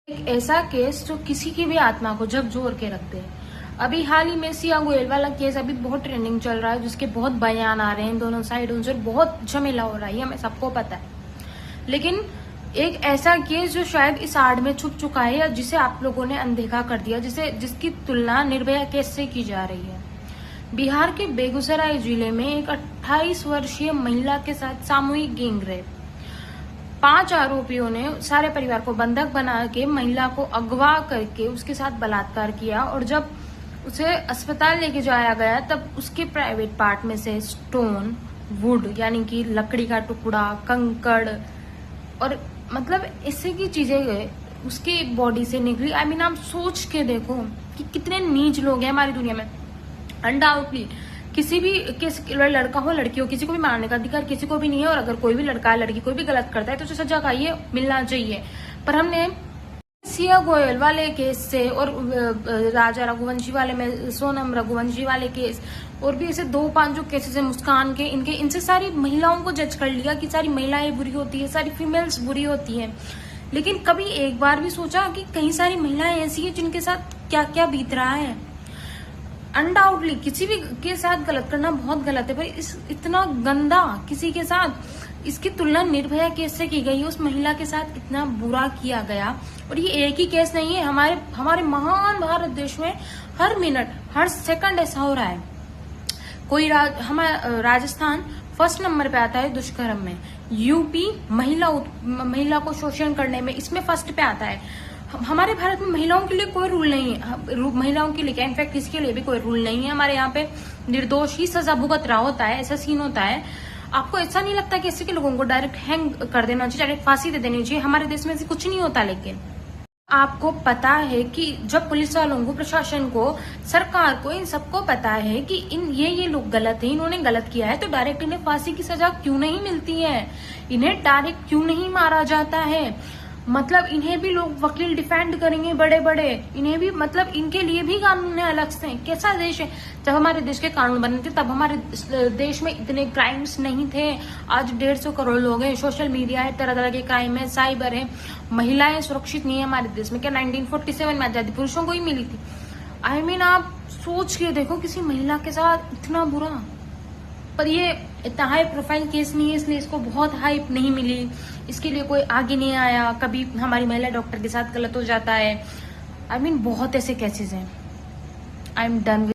एक ऐसा केस जो किसी की भी आत्मा को झकझोर के रख दे। अभी हाल ही में सिया गोयल वाला केस अभी बहुत ट्रेंडिंग चल रहा है, जिसके बहुत बयान आ रहे हैं दोनों साइड उनसे, बहुत झमेला हो रहा है, हमें सबको पता है। लेकिन एक ऐसा केस जो शायद इस आड़ में छुप चुका है या जिसे आप लोगों ने अनदेखा कर दिया, जिसकी तुलना निर्भया केस से की जा रही है। बिहार के बेगूसराय जिले में एक 28 वर्षीय महिला के साथ सामूहिक गैंगरेप, 5 आरोपियों ने सारे परिवार को बंधक बना के महिला को अगवा करके उसके साथ बलात्कार किया, और जब उसे अस्पताल लेके जाया गया तब उसके प्राइवेट पार्ट में से स्टोन, वुड यानी कि लकड़ी का टुकड़ा, कंकड़ और मतलब इससे की चीजें उसके बॉडी से निकली। आप सोच के देखो कि कितने नीच लोग हैं हमारी दुनिया में। अनडाउटली किसी भी लड़का हो लड़की हो, किसी को भी मारने का अधिकार किसी को भी नहीं है, और अगर कोई भी लड़का लड़की कोई भी गलत करता है तो उसे सजा का ये मिलना चाहिए। पर हमने सिया गोयल वाले केस से और राजा रघुवंशी वाले में सोनम रघुवंशी वाले केस और भी ऐसे 2-5 जो केसेस है मुस्कान के, इनसे सारी महिलाओं को जज कर लिया कि सारी महिलाएं बुरी होती है, सारी फीमेल्स बुरी होती हैं। लेकिन कभी एक बार भी सोचा कि कई सारी महिलाएं ऐसी हैं जिनके साथ क्या क्या बीत रहा है। अनडाउटली किसी भी के साथ गलत करना बहुत गलत है, पर इतना गंदा किसी के साथ, इसकी तुलना निर्भया केस से की गई है। उस महिला के साथ इतना बुरा किया गया, और ये एक ही केस नहीं है, हमारे महान भारत देश में हर मिनट हर सेकंड ऐसा हो रहा है। हमारा राजस्थान फर्स्ट नंबर पे आता है दुष्कर्म में, यूपी महिला को शोषण करने में, इसमें फर्स्ट पे आता है। हमारे भारत में महिलाओं के लिए कोई रूल नहीं है, महिलाओं के लिए क्या, इनफैक्ट इसके लिए भी कोई रूल नहीं है। हमारे यहाँ पे निर्दोष ही सजा भुगत रहा होता है, ऐसा सीन होता है। आपको ऐसा नहीं लगता कि ऐसे के लोगों को डायरेक्ट हैंग कर देना चाहिए, डायरेक्ट फांसी दे देनी चाहिए? हमारे देश में ऐसे कुछ नहीं होता। लेकिन आपको पता है कि जब पुलिस वालों को, प्रशासन को, सरकार को, इन सबको पता है कि ये लोग गलत है, इन्होंने गलत किया है, तो डायरेक्ट इन्हें फांसी की सजा क्यों नहीं मिलती है? इन्हें डायरेक्ट क्यों नहीं मारा जाता है? मतलब इन्हें भी लोग वकील डिफेंड करेंगे बड़े बड़े, इन्हें भी, मतलब इनके लिए भी कानून है अलग से। कैसा देश है? जब हमारे देश के कानून बने थे तब हमारे देश में इतने क्राइम्स नहीं थे। आज 150 करोड़ लोग हैं, सोशल मीडिया है, तरह तरह के क्राइम है, साइबर है, महिलाएं सुरक्षित नहीं है हमारे देश में। क्या 1947 में आजादी पुरुषों को ही मिली थी? आप सोच के देखो, किसी महिला के साथ इतना बुरा। पर ये इतना हाई प्रोफाइल केस नहीं है, इसलिए इसको बहुत हाइप नहीं मिली, इसके लिए कोई आगे नहीं आया। कभी हमारी महिला डॉक्टर के साथ गलत हो जाता है। बहुत ऐसे केसेस हैं। I am done.